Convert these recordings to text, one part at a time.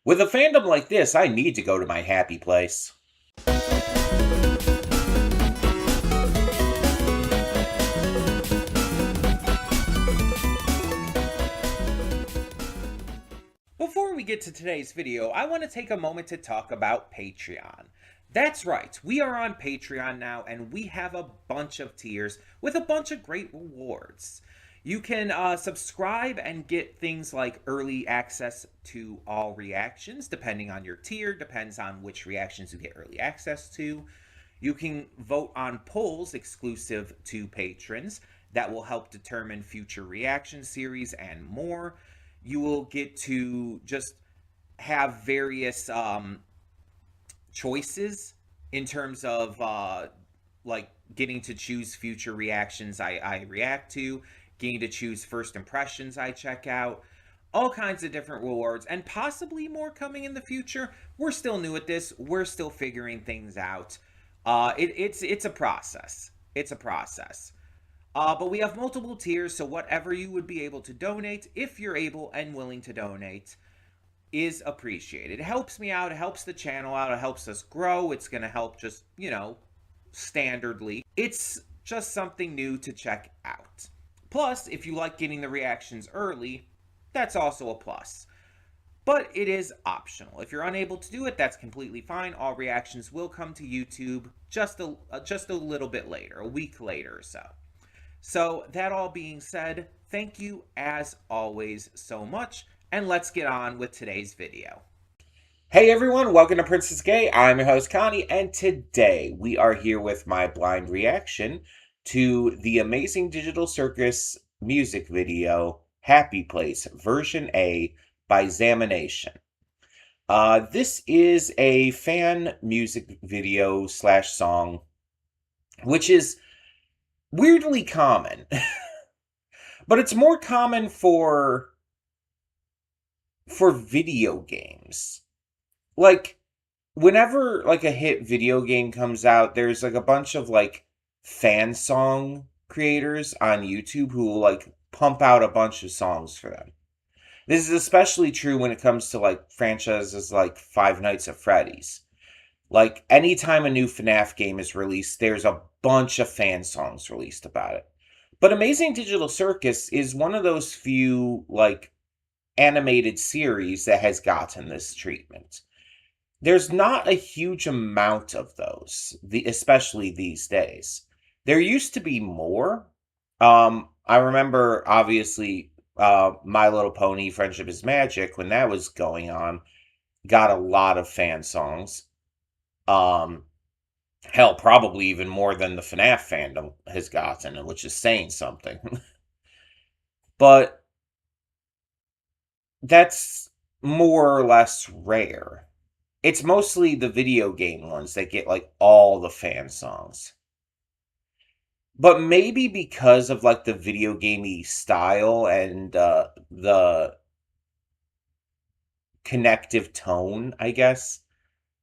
With a fandom like this, I need to go to my happy place. Before we get to today's video, I want to take a moment to talk about Patreon. That's right, we are on Patreon now, and we have a bunch of tiers with a bunch of great rewards. You can subscribe and get things like early access to all reactions, depending on your tier, depends on which reactions you get early access to. You can vote on polls exclusive to patrons that will help determine future reaction series and more. You will get to just have various choices in terms of like getting to choose future reactions I react to, getting to choose first impressions I check out, all kinds of different rewards, and possibly more coming in the future. We're still new at this. We're still figuring things out. It's a process. It's a process. But we have multiple tiers, so whatever you would be able to donate, if you're able and willing to donate, is appreciated. It helps me out, it helps the channel out, it helps us grow. It's going to help just, standardly. It's just something new to check out. Plus, if you like getting the reactions early, that's also a plus. But it is optional. If you're unable to do it, that's completely fine. All reactions will come to YouTube just a little bit later, a week later or so. So, that all being said, thank you as always so much, and let's get on with today's video. Hey everyone, welcome to Princess Gay. I'm your host Connie, and today we are here with my blind reaction to the Amazing Digital Circus music video, Happy Place, version A by Zamination. This is a fan music video / song, which is weirdly common, but it's more common for video games. Like, whenever like a hit video game comes out, there's like a bunch of like fan song creators on YouTube who will like pump out a bunch of songs for them. This is especially true when it comes to like franchises like Five Nights at Freddy's. Like, anytime a new FNAF game is released, there's a bunch of fan songs released about it. But Amazing Digital Circus is one of those few, like, animated series that has gotten this treatment. There's not a huge amount of those, especially these days. There used to be more. I remember, obviously, My Little Pony, Friendship is Magic, when that was going on, got a lot of fan songs. Hell, probably even more than the FNAF fandom has gotten, which is saying something. But that's more or less rare. It's mostly the video game ones that get like all the fan songs. But maybe because of like the video gamey style and the connective tone, I guess,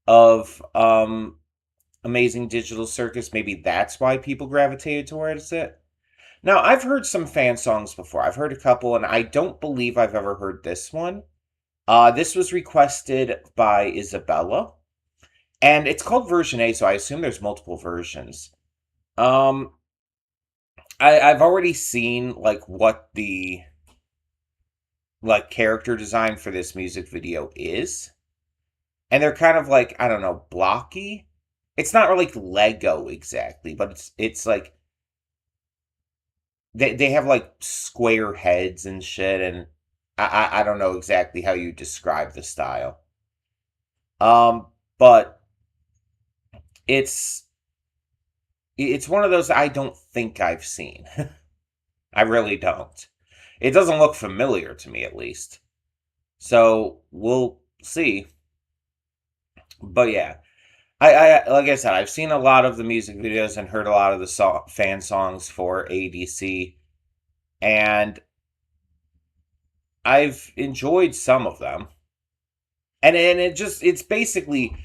of Amazing Digital Circus, maybe that's why people gravitated towards it. Now, I've heard some fan songs before. I've heard a couple, and I don't believe I've ever heard this one. This was requested by Isabella, and it's called version A, so I assume there's multiple versions. I've already seen like what the like character design for this music video is. And they're kind of like, I don't know, blocky. It's not like Lego exactly, but it's like they have like square heads and shit, and I don't know exactly how you describe the style. But it's one of those I don't think I've seen. I really don't. It doesn't look familiar to me, at least. So we'll see. But yeah, I like I said, I've seen a lot of the music videos and heard a lot of the fan songs for ADC, and I've enjoyed some of them. And it's basically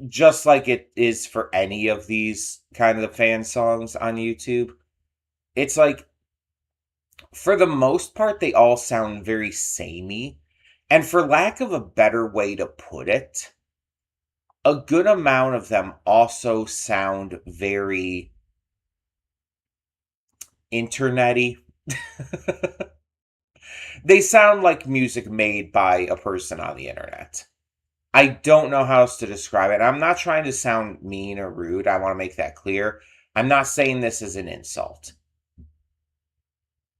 just like it is for any of these kind of fan songs on YouTube. It's like, for the most part, they all sound very samey. And for lack of a better way to put it, a good amount of them also sound very internety. They sound like music made by a person on the internet. I don't know how else to describe it. I'm not trying to sound mean or rude. I want to make that clear. I'm not saying this as an insult.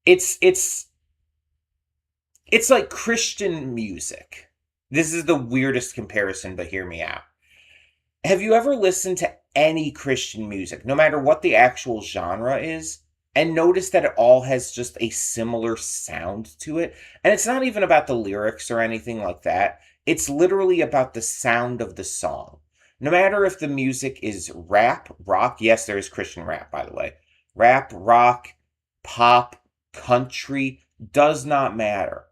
It's it's it's like Christian music. This is the weirdest comparison, but hear me out. Have you ever listened to any Christian music, no matter what the actual genre is, and noticed that it all has just a similar sound to it? And it's not even about the lyrics or anything like that. It's literally about the sound of the song. No matter if the music is rap, rock, yes, there is Christian rap, by the way. Rap, rock, pop, country, does not matter.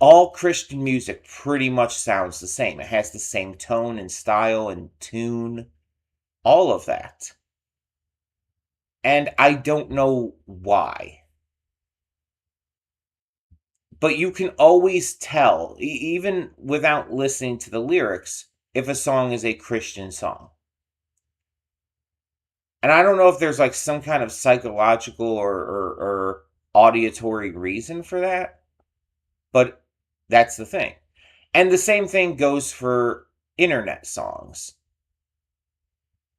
All Christian music pretty much sounds the same. It has the same tone and style and tune, all of that. And I don't know why. But you can always tell, even without listening to the lyrics, if a song is a Christian song. And I don't know if there's like some kind of psychological or auditory reason for that, but that's the thing. And the same thing goes for internet songs.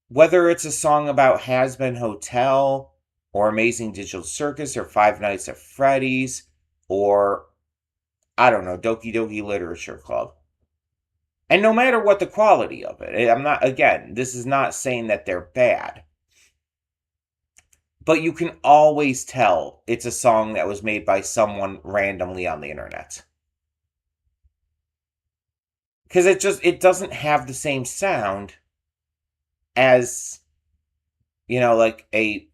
Whether it's a song about Has Been Hotel, or Amazing Digital Circus, or Five Nights at Freddy's, or, I don't know, Doki Doki Literature Club. And no matter what the quality of it, I'm not, again, this is not saying that they're bad. But you can always tell it's a song that was made by someone randomly on the internet. Because it doesn't have the same sound as, like a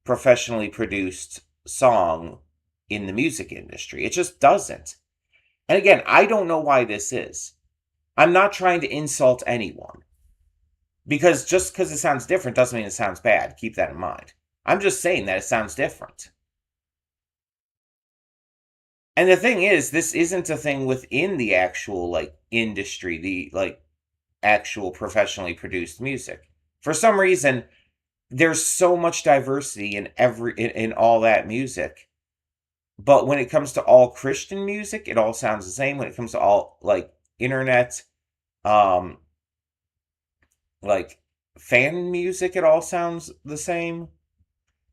professionally produced song in the music industry. It just doesn't. And again, I don't know why this is. I'm not trying to insult anyone. Because just because it sounds different doesn't mean it sounds bad. Keep that in mind. I'm just saying that it sounds different. And the thing is, this isn't a thing within the actual, industry, the, actual professionally produced music. For some reason, there's so much diversity in all that music. But when it comes to all Christian music, it all sounds the same. When it comes to all, internet, um, fan music, it all sounds the same.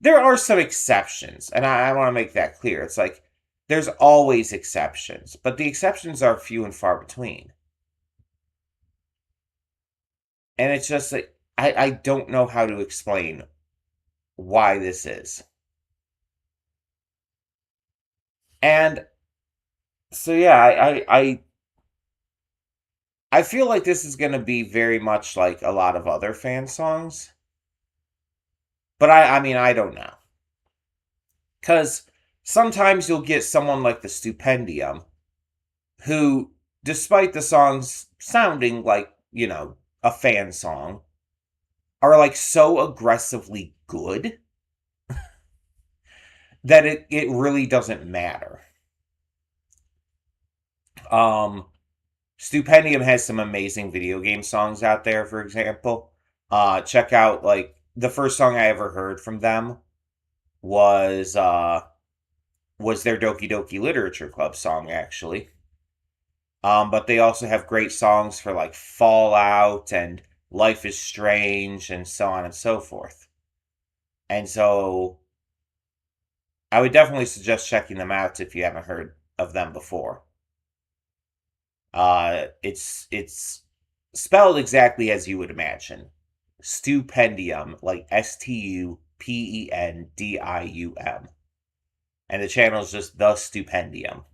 There are some exceptions, and I want to make that clear. It's like, there's always exceptions, but the exceptions are few and far between. And it's just like, I don't know how to explain why this is. And so yeah, I feel like this is going to be very much like a lot of other fan songs. But I mean, I don't know. Because sometimes you'll get someone like the Stupendium, who, despite the songs sounding like, a fan song, are so aggressively good that it really doesn't matter. Stupendium has some amazing video game songs out there, for example. Check out the first song I ever heard from them was their Doki Doki Literature Club song, actually. But they also have great songs for Fallout and Life is Strange and so on and so forth. And so I would definitely suggest checking them out if you haven't heard of them before. It's spelled exactly as you would imagine. Stupendium, like Stupendium. And the channel is just The Stupendium.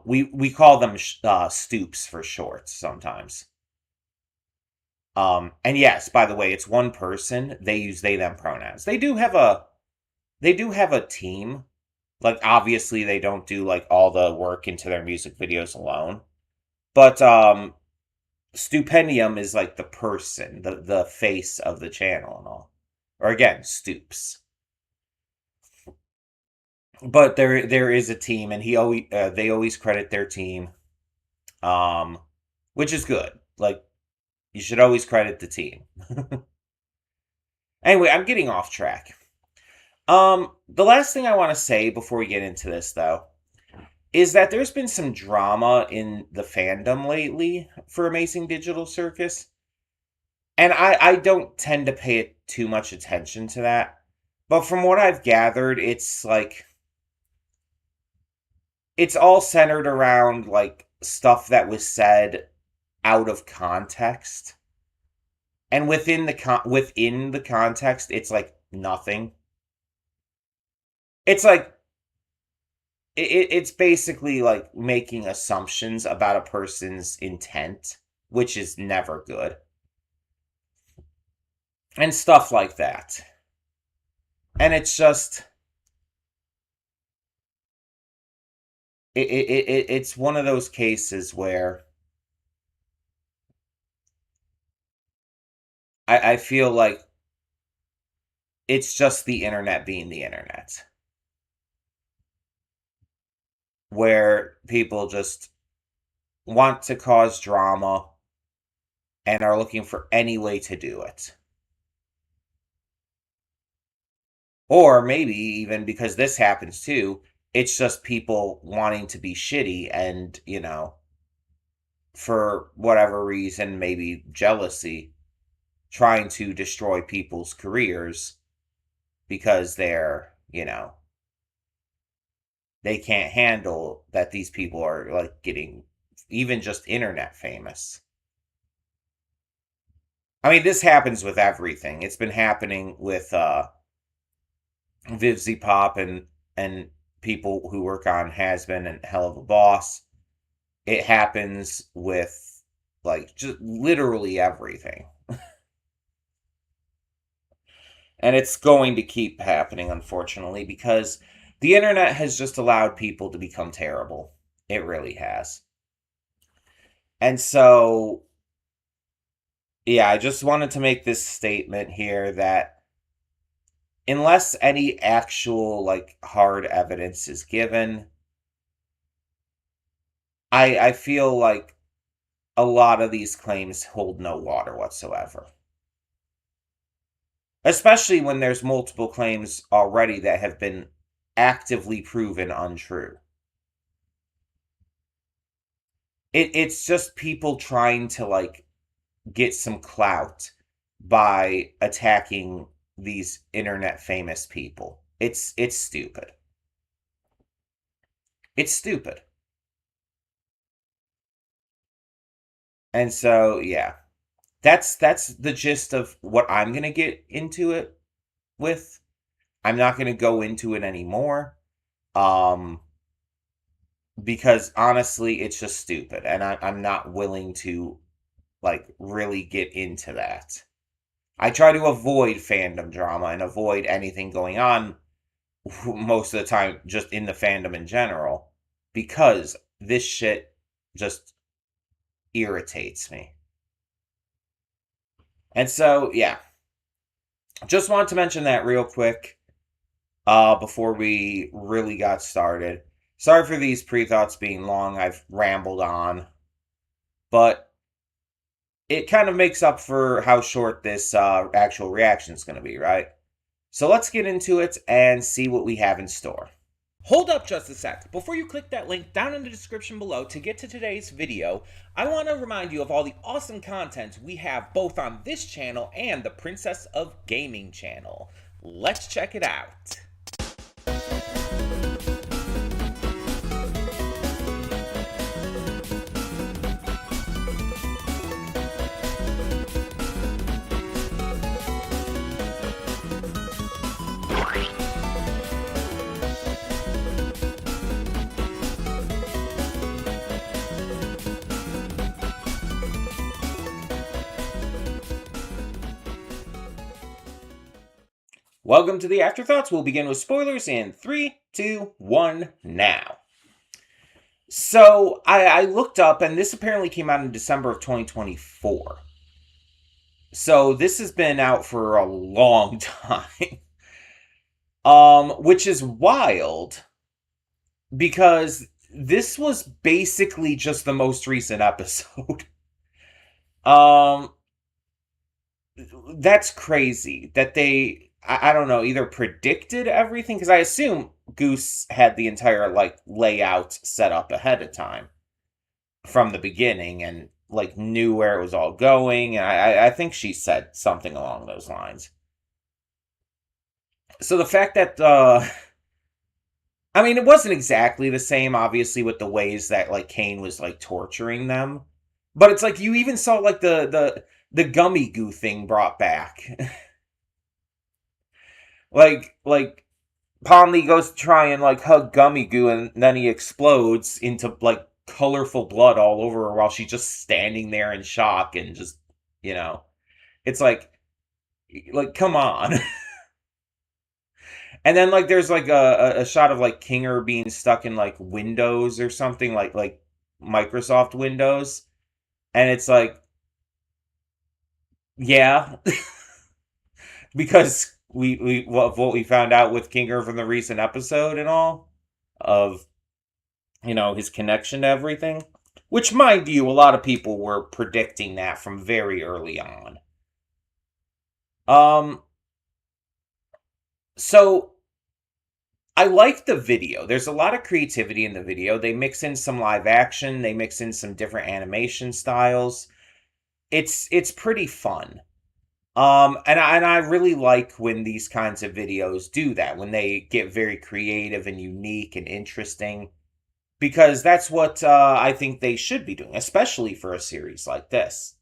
We call them Stoops for short sometimes. And yes, by the way, it's one person. They use they them pronouns. They do have a team. Obviously they don't do all the work into their music videos alone. But Stupendium is the person, the face of the channel and all. Or again, Stoops. But there is a team, and they always credit their team, um, which is good. Like, you should always credit the team. Anyway, I'm getting off track. The last thing I want to say before we get into this, though, is that there's been some drama in the fandom lately for Amazing Digital Circus. And I don't tend to pay too much attention to that. But from what I've gathered, it's like, it's all centered around like stuff that was said out of context. And within the context, it's like nothing. It's like it's basically like making assumptions about a person's intent, which is never good. And stuff like that. And it's just it's one of those cases where I feel like it's just the internet being the internet, where people just want to cause drama and are looking for any way to do it. Or maybe even because this happens too, it's just people wanting to be shitty and, for whatever reason, maybe jealousy, trying to destroy people's careers because they can't handle that these people are like getting even just internet famous. I mean, this happens with everything. It's been happening with Vivzy Pop and people who work on Has Been and Hell of a Boss. It happens with like just literally everything. And it's going to keep happening, unfortunately, because the internet has just allowed people to become terrible. It really has. And so, yeah, I just wanted to make this statement here that unless any actual, like, hard evidence is given, I feel like a lot of these claims hold no water whatsoever. Especially when there's multiple claims already that have been actively proven untrue. It's just people trying to like get some clout by attacking these internet famous people. It's stupid. It's stupid. And so, yeah. That's the gist of what I'm going to get into it with. I'm not going to go into it anymore. Because honestly, it's just stupid, and I'm not willing to like really get into that. I try to avoid fandom drama and avoid anything going on most of the time just in the fandom in general because this shit just irritates me. And so, yeah. Just wanted to mention that real quick before we really got started. Sorry for these pre-thoughts being long. I've rambled on. But it kind of makes up for how short this actual reaction is going to be, right? So let's get into it and see what we have in store. Hold up just a sec. Before you click that link down in the description below to get to today's video, I want to remind you of all the awesome content we have both on this channel and the Princess of Gaming channel. Let's check it out. Welcome to the Afterthoughts. We'll begin with spoilers in 3, 2, 1, now. So, I looked up, and this apparently came out in December of 2024. So, this has been out for a long time. Which is wild, because this was basically just the most recent episode. um that's crazy that I don't know, either predicted everything, because I assume Goose had the entire like layout set up ahead of time from the beginning and like knew where it was all going. And I think she said something along those lines. So the fact that I mean, it wasn't exactly the same, obviously, with the ways that like Kane was like torturing them, but it's like you even saw like the gummy goo thing brought back. like Pomni goes to try and like hug Gummy Goo, and then he explodes into like colorful blood all over her while she's just standing there in shock and just, you know, it's like come on. And then like there's like a shot of like Kinger being stuck in like Windows or something, like Microsoft Windows, and it's like, yeah, because what we found out with Kinger from the recent episode and all of, you know, his connection to everything. Which, mind you, a lot of people were predicting that from very early on. Um, so I like the video. There's a lot of creativity in the video. They mix in some live action, they mix in some different animation styles. It's pretty fun. And I really like when these kinds of videos do that, when they get very creative and unique and interesting, because that's what I think they should be doing, especially for a series like this.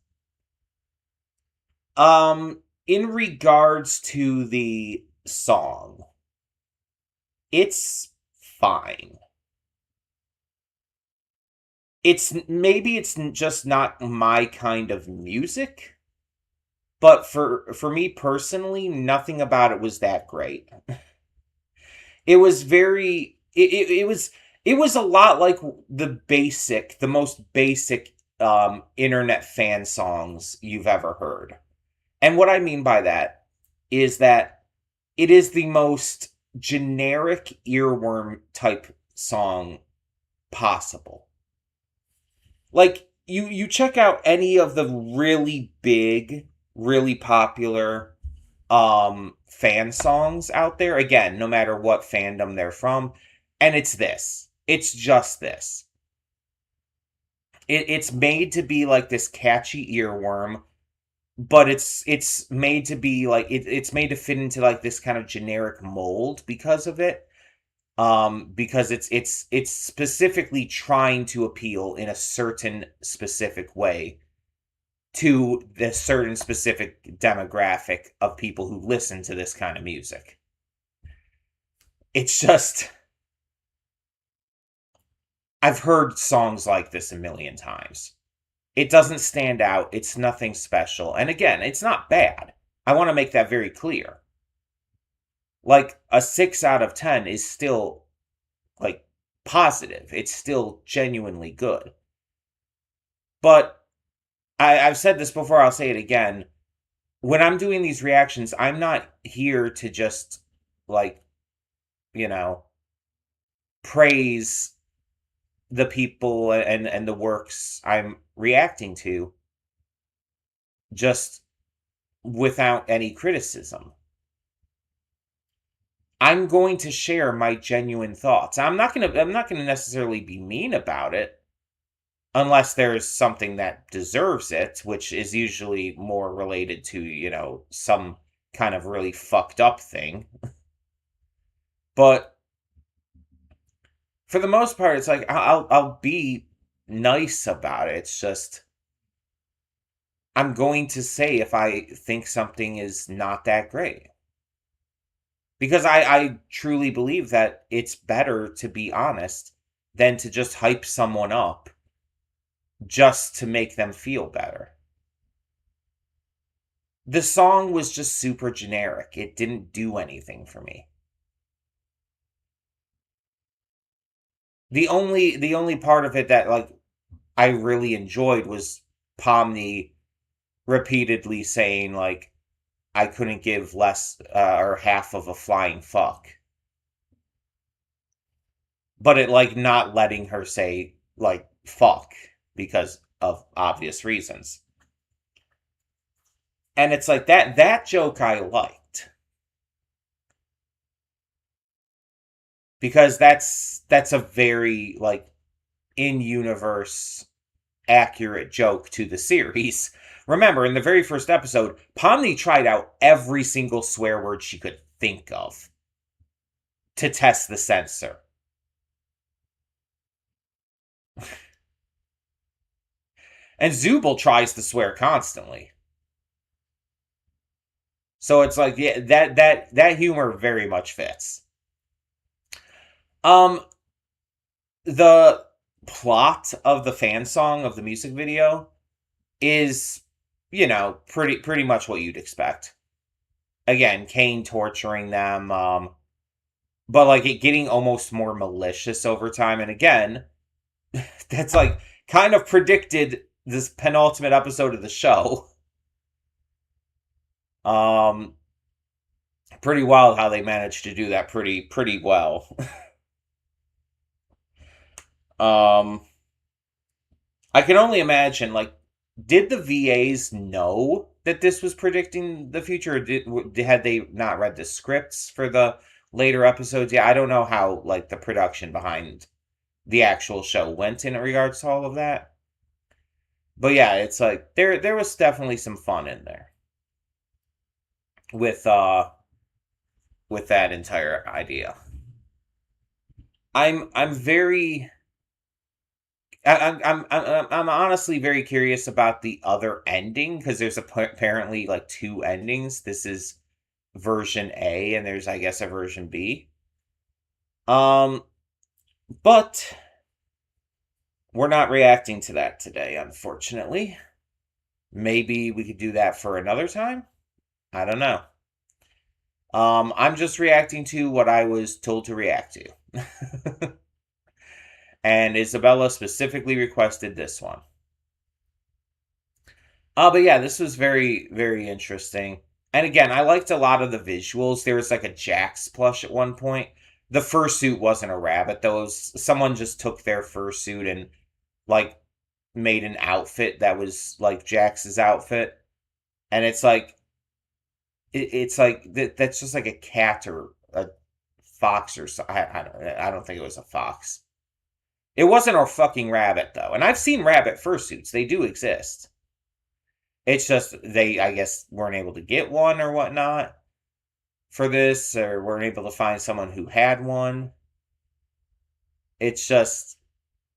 In regards to the song, it's fine. It's just not my kind of music, but for me personally, nothing about it was that great. It was very it was a lot like the most basic internet fan songs you've ever heard. And what I mean by that is that it is the most generic earworm type song possible. Like you check out any of the really big, really popular fan songs out there, again, no matter what fandom they're from, and it's this. It's just this. It's made to be like this catchy earworm, but it's made to be like it's made to fit into like this kind of generic mold because of it. Because it's specifically trying to appeal in a certain specific way to the certain specific demographic of people who listen to this kind of music. It's just, I've heard songs like this a million times. It doesn't stand out. It's nothing special. And again, it's not bad. I want to make that very clear. Like a 6 out of 10 is still like positive. It's still genuinely good. But I've said this before, I'll say it again. When I'm doing these reactions, I'm not here to just like, you know, praise the people and the works I'm reacting to just without any criticism. I'm going to share my genuine thoughts. I'm not going to necessarily be mean about it unless there's something that deserves it, which is usually more related to, you know, some kind of really fucked up thing. But for the most part, it's like I'll be nice about it. It's just I'm going to say if I think something is not that great. Because I truly believe that it's better to be honest than to just hype someone up just to make them feel better. The song was just super generic. It didn't do anything for me. The only part of it that like I really enjoyed was Pomni repeatedly saying like I couldn't give less or half of a flying fuck. but it like not letting her say like fuck because of obvious reasons. And it's like that joke I liked because that's a very like in universe accurate joke to the series. Remember, in the very first episode, Pomni tried out every single swear word she could think of to test the censor. And Zubel tries to swear constantly. So it's like, yeah, that humor very much fits. Um, the plot of the fan song of the music video is, pretty much what you'd expect. Again, Kane torturing them, but like it getting almost more malicious over time. And again, that's like kind of predicted this penultimate episode of the show. Um, Pretty wild how they managed to do that pretty well. um, I can only imagine, like, did the VAs know that this was predicting the future? Or had they not read the scripts for the later episodes? Yeah, I don't know how like the production behind the actual show went in regards to all of that. But yeah, it's like there was definitely some fun in there with that entire idea. I'm very I'm honestly very curious about the other ending because there's apparently like two endings. This is version A and there's I guess a version B. Um but we're not reacting to that today, unfortunately. Maybe we could do that for another time. I don't know. I'm just reacting to what I was told to react to. And Isabella specifically requested this one. But yeah, this was very, very interesting. And again, I liked a lot of the visuals. There was like a Jax plush at one point. The fursuit wasn't a rabbit, though. Someone just took their fursuit and like made an outfit that was like Jax's outfit. And it's like it's like that's just like a cat or a fox or so. I don't think it was a fox. It wasn't a fucking rabbit though, and I've seen rabbit fursuits. They do exist. It's just they, I guess, weren't able to get one or whatnot for this, or weren't able to find someone who had one. It's just,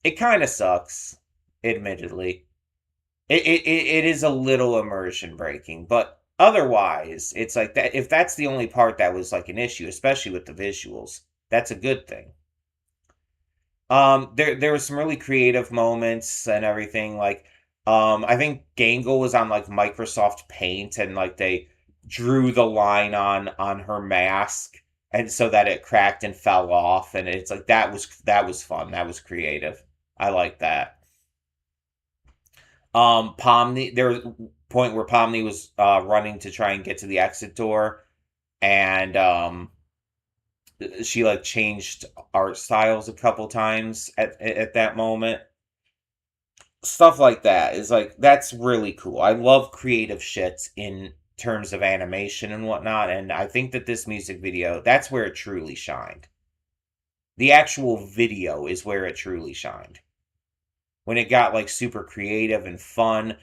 it kind of sucks, admittedly. It is a little immersion breaking, but otherwise, it's like that. If that's the only part that was like an issue, especially with the visuals, that's a good thing. There were some really creative moments and everything. Like, I think Gangle was on like Microsoft Paint, and like they drew the line on her mask, and so that it cracked and fell off, and it's like that was fun. That was creative. I like that. Pomni, there was a point where Pomni was running to try and get to the exit door, and she like changed art styles a couple times at that moment. Stuff like that is like that's really cool. I love creative shit in terms of animation and whatnot, and I think that this music video, that's where it truly shined. The actual video is where it truly shined. When it got like super creative and fun,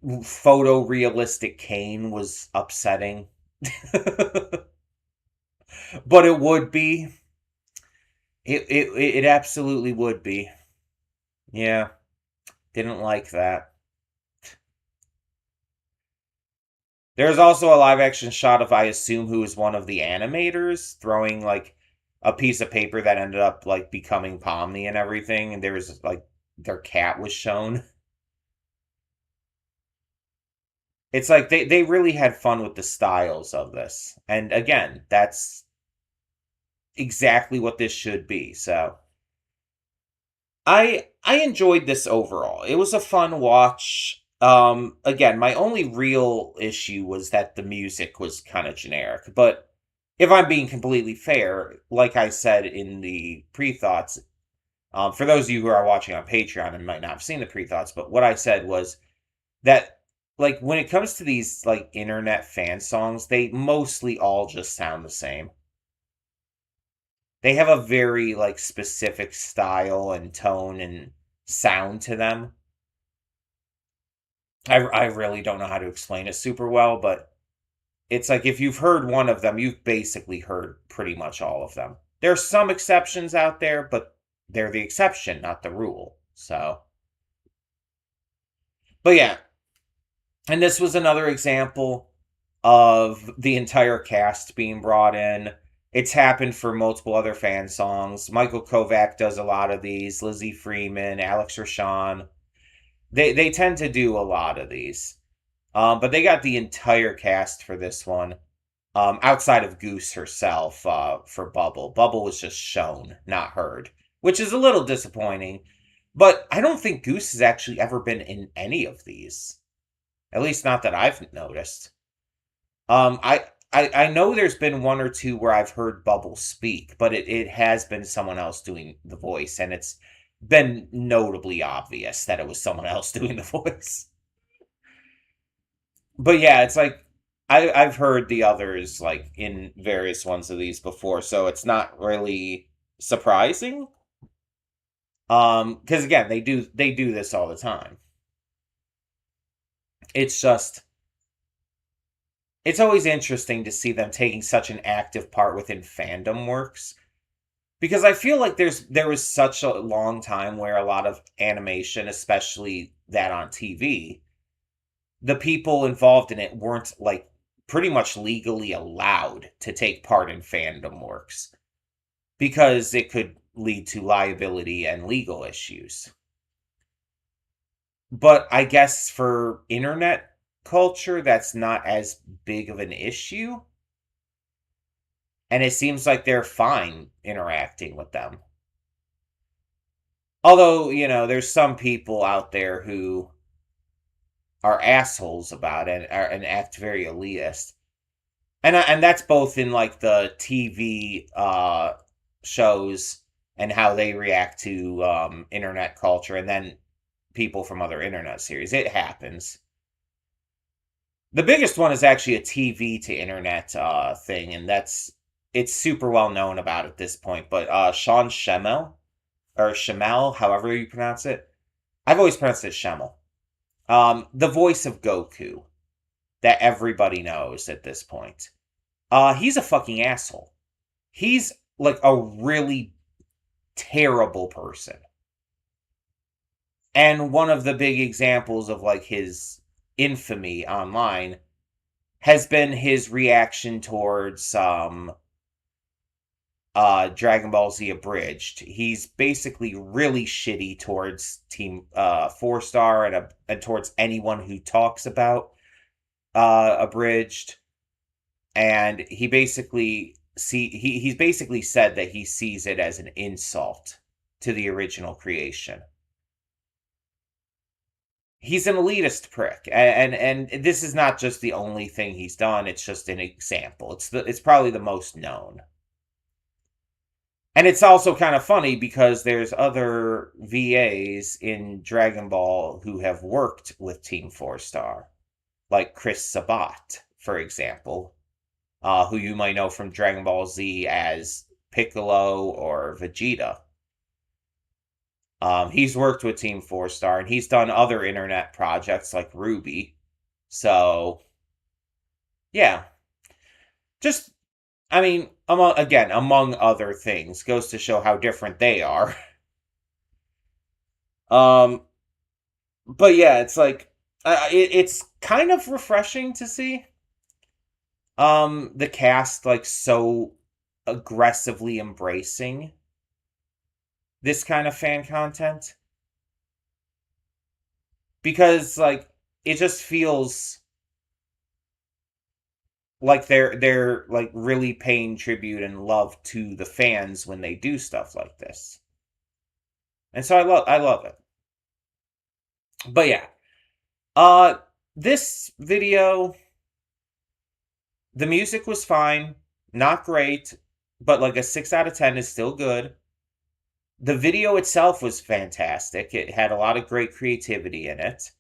photorealistic Kane was upsetting. But it would be. It absolutely would be. Yeah, didn't like that. There's also a live action shot of I assume who is one of the animators throwing like a piece of paper that ended up like becoming Pomni and everything, and there was like their cat was shown. It's like they really had fun with the styles of this. And again, that's exactly what this should be. So I enjoyed this overall. It was a fun watch. Again, my only real issue was that the music was kind of generic. But if I'm being completely fair, like I said in the pre-thoughts, For those of you who are watching on Patreon and might not have seen the pre-thoughts, but what I said was that, like, when it comes to these, like, internet fan songs, they mostly all just sound the same. They have a very, like, specific style and tone and sound to them. I really don't know how to explain it super well, but it's like if you've heard one of them, you've basically heard pretty much all of them. There's some exceptions out there, but they're the exception, not the rule. So, but yeah, and this was another example of the entire cast being brought in. It's happened for multiple other fan songs. Michael Kovac does a lot of these. Lizzie Freeman, Alex Rashawn. They tend to do a lot of these. But they got the entire cast for this one. Outside of Goose herself, for Bubble. Bubble was just shown, not heard, which is a little disappointing. But I don't think Goose has actually ever been in any of these. At least not that I've noticed. I know there's been one or two where I've heard Bubble speak, but it has been someone else doing the voice, and it's been notably obvious that it was someone else doing the voice. But yeah, it's like I've heard the others like in various ones of these before, so it's not really surprising. Because again, they do this all the time. It's just it's always interesting to see them taking such an active part within fandom works. Because I feel like there was such a long time where a lot of animation, especially that on TV, the people involved in it weren't like pretty much legally allowed to take part in fandom works because it could lead to liability and legal issues. But I guess for internet culture, that's not as big of an issue. And it seems like they're fine interacting with them. Although, there's some people out there who are assholes about it and act very elitist. And that's both in like the TV shows and how they react to internet culture, and then people from other internet series. It happens. The biggest one is actually a TV to internet thing, and it's super well known about at this point. But Sean Schemmel, or Schemmel, however you pronounce it, I've always pronounced it Schemmel. The voice of Goku that everybody knows at this point. He's a fucking asshole. He's like a really terrible person. And one of the big examples of like his infamy online has been his reaction towards Dragon Ball Z Abridged. He's basically really shitty towards Team 4-Star and towards anyone who talks about Abridged. And he basically he's basically said that he sees it as an insult to the original creation. He's an elitist prick, and this is not just the only thing he's done. It's just an example. It's probably the most known. And it's also kind of funny because there's other VAs in Dragon Ball who have worked with Team 4-Star, like Chris Sabat, for example, who you might know from Dragon Ball Z as Piccolo or Vegeta. He's worked with Team 4-Star, and he's done other internet projects like Ruby. So, yeah. Just, I mean, among other things, goes to show how different they are. But yeah, it's like, it's kind of refreshing to see the cast like so aggressively embracing this kind of fan content, because like it just feels like they're like really paying tribute and love to the fans when they do stuff like this. And so I love it. But yeah. This video, the music was fine, not great, but like a 6 out of 10 is still good. The video itself was fantastic. It had a lot of great creativity in it.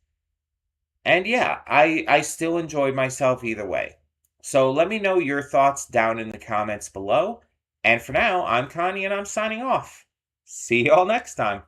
And yeah, I still enjoyed myself either way. So let me know your thoughts down in the comments below. And for now, I'm Connie and I'm signing off. See y'all next time.